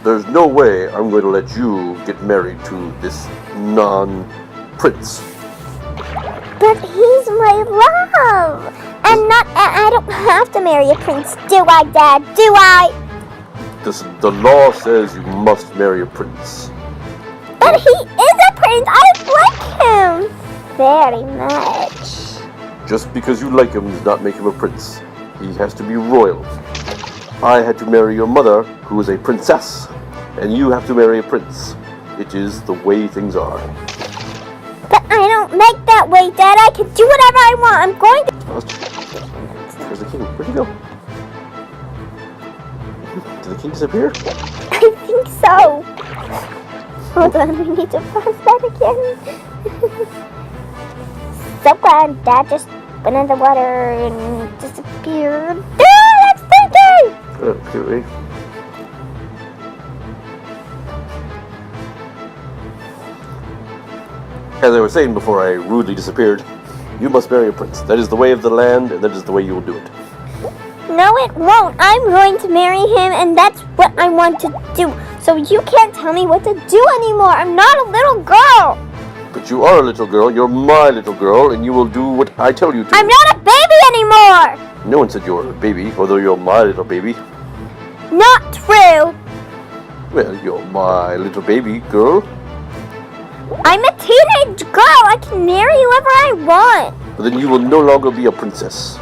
there's no way I'm going to let you get married to this non-prince. But he's my love! And I don't have to marry a prince, do I, Dad? Do I? The law says you must marry a prince. But he is a prince! I like him! Very much. Just because you like him does not make him a prince. He has to be royal. I had to marry your mother, who is a princess, and you have to marry a prince. It is the way things are. But I don't like that way, Dad. I can do whatever I want. I'm going to... Where's the king? Where'd he go? Did the king disappear? I think so. Hold on, we need to pause that again. So glad Dad just went in the water and disappeared. Ah, that's thinking! Okay. As I was saying before I rudely disappeared, you must marry a prince. That is the way of the land, and that is the way you will do it. No, it won't. I'm going to marry him, and that's what I want to do. So you can't tell me what to do anymore. I'm not a little girl. But you are a little girl. You're my little girl, and you will do what I tell you to. I'm not a baby anymore. No one said you were a baby, although you're my little baby. Not true. Well, you're my little baby girl. I'm a teenage girl. I can marry whoever I want. But then you will no longer be a princess.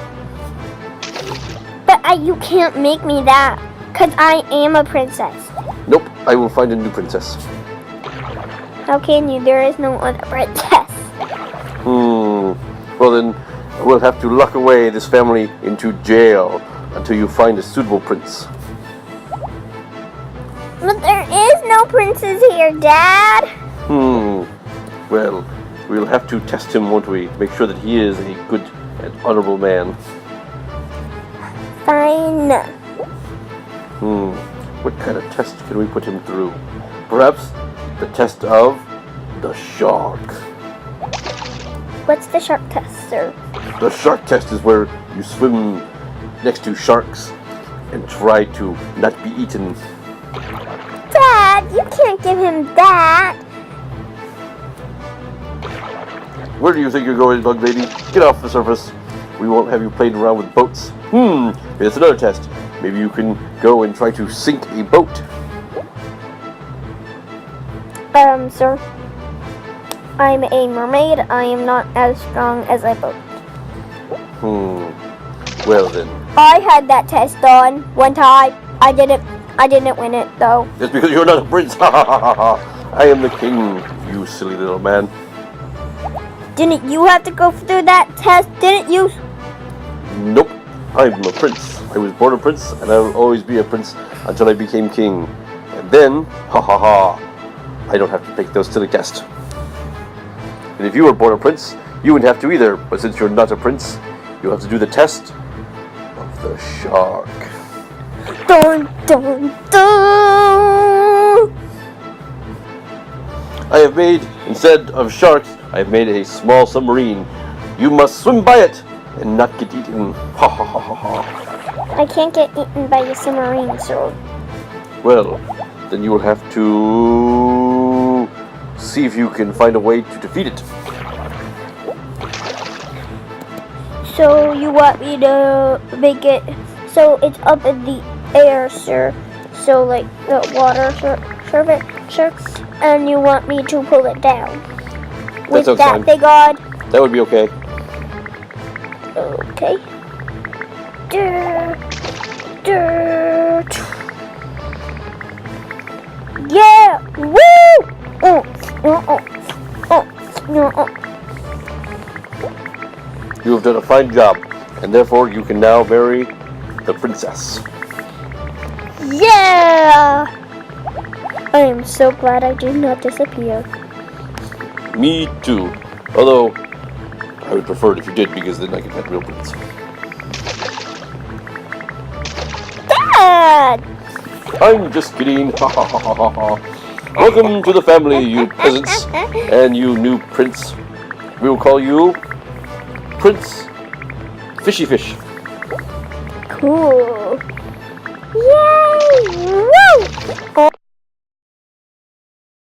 But you can't make me that, because I am a princess. Nope, I will find a new princess. How can you? There is no other princess. Well then, we'll have to lock away this family into jail until you find a suitable prince. But there is no princess here, Dad. Well, we'll have to test him, won't we? Make sure that he is a good and honorable man. Fine. What kind of test can we put him through? Perhaps the test of the shark. What's the shark test, sir? The shark test is where you swim next to sharks and try to not be eaten. Dad, you can't give him that. Where do you think you're going, bug baby? Get off the surface. We won't have you playing around with boats. It's another test. Maybe you can go and try to sink a boat. Sir, I'm a mermaid. I am not as strong as a boat. Well then. I had that test on one time. I didn't win it though. It's because you're not a prince. I am the king, you silly little man. Didn't you have to go through that test? Didn't you? Nope. I'm a prince. I was born a prince, and I will always be a prince until I became king. And then, I don't have to take those silly tests. And if you were born a prince, you wouldn't have to either. But since you're not a prince, you'll have to do the test of the shark. Dun, dun, dun. I have made, instead of sharks, I have made a small submarine. You must swim by it and not get eaten. I can't get eaten by a submarine, sir. Well, then you will have to see if you can find a way to defeat it. So you want me to make it so it's up in the air, sir? So like the water sharks, and you want me to pull it down with that thing on? That would be okay. Okay. Yeah! Woo! You have done a fine job, and therefore you can now marry the princess. Yeah! I am so glad I did not disappear. Me too. Although, I would prefer it if you did, because then I could have real prince. Dad! I'm just kidding. Welcome to the family, you peasants, and you new prince. We will call you Prince Fishy Fish. Cool. Yay! Woo!